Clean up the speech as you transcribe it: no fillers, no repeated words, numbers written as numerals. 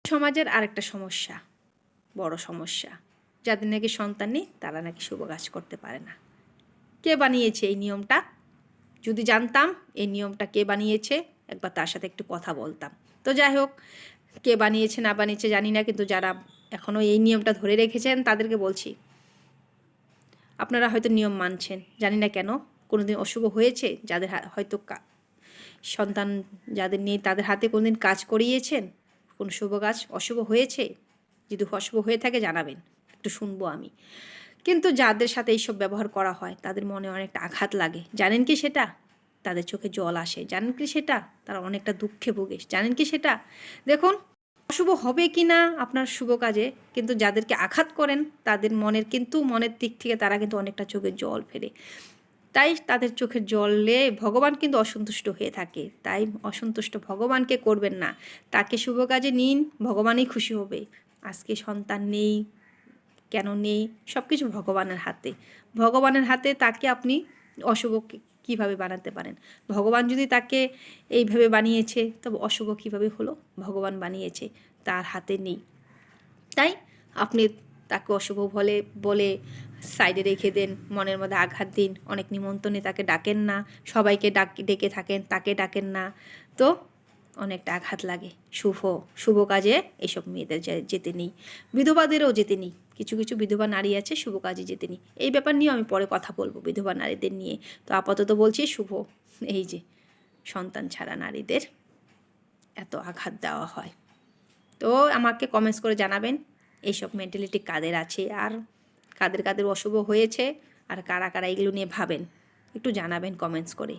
সমাজের আরেকটা সমস্যা, বড় সমস্যা, যাদের নাকি সন্তান নেই তারা নাকি শুভ কাজ করতে পারে না। কে বানিয়েছে এই নিয়মটা? যদি জানতাম এই নিয়মটা কে বানিয়েছে, একবার তার সাথে একটু কথা বলতাম। তো যাই হোক, কে বানিয়েছে না বানিয়েছে জানি না, কিন্তু যারা এখনও এই নিয়মটা ধরে রেখেছেন তাদেরকে বলছি, আপনারা হয়তো নিয়ম মানছেন, জানি না কেন। কোনোদিন অশুভ হয়েছে যাদের হয়তো সন্তান যাদের নেই তাদের হাতে কোনোদিন কাজ করিয়েছেন, কোনো শুভ কাজ অশুভ হয়েছে? যদি অশুভ হয়ে থাকে জানাবেন, একটু শুনবো আমি। কিন্তু যাদের সাথে এইসব ব্যবহার করা হয় তাদের মনে অনেকটা আঘাত লাগে, জানেন কি সেটা? তাদের চোখে জল আসে, জানেন কি সেটা? তারা অনেকটা দুঃখে ভোগে, জানেন কি সেটা? দেখুন, অশুভ হবে কি না আপনার শুভ কাজে, কিন্তু যাদেরকে আঘাত করেন তাদের মনের দিক থেকে তারা কিন্তু অনেকটা চোখে জল ফেলে। তাই তাদের চোখের জলে ভগবান কিন্তু অসন্তুষ্ট হয়ে থাকে। তাই অসন্তুষ্ট ভগবানকে করবেন না, তাকে শুভ কাজে নিন, ভগবানই খুশি হবে। আজকে সন্তান নেই, কেন নেই, সব কিছু ভগবানের হাতে। ভগবানের হাতে তাকে আপনি অশুভ কীভাবে বানাতে পারেন? ভগবান যদি তাকে এইভাবে বানিয়েছে, তবে অশুভ কীভাবে হলো? ভগবান বানিয়েছে, তার হাতে নেই। তাই আপনি তাকে অশুভ বলে সাইডে রেখে দেন, মনের মধ্যে আঘাত দিন, অনেক নিমন্ত্রণে তাকে ডাকেন না, সবাইকে ডেকে থাকেন, তাকে ডাকেন না, তো অনেকটা আঘাত লাগে। শুভ কাজে এসব মেয়েদের যেতে নেই, বিধবাদেরও যেতে নেই। কিছু কিছু বিধবা নারী আছে শুভ কাজে যেতে নেই। এই ব্যাপার নিয়েও আমি পরে কথা বলবো, বিধবা নারীদের নিয়ে। তো আপাতত বলছি এই যে সন্তান ছাড়া নারীদের এত আঘাত দেওয়া হয়। তো আমাকে কমেন্টস করে জানাবেন এইসব মেন্টালিটি কাদের আছে, আর কাদের কাদের অশুভ হয়েছে, আর কারা কারা এগুলো নিয়ে ভাবেন, একটু জানাবেন কমেন্টস করে।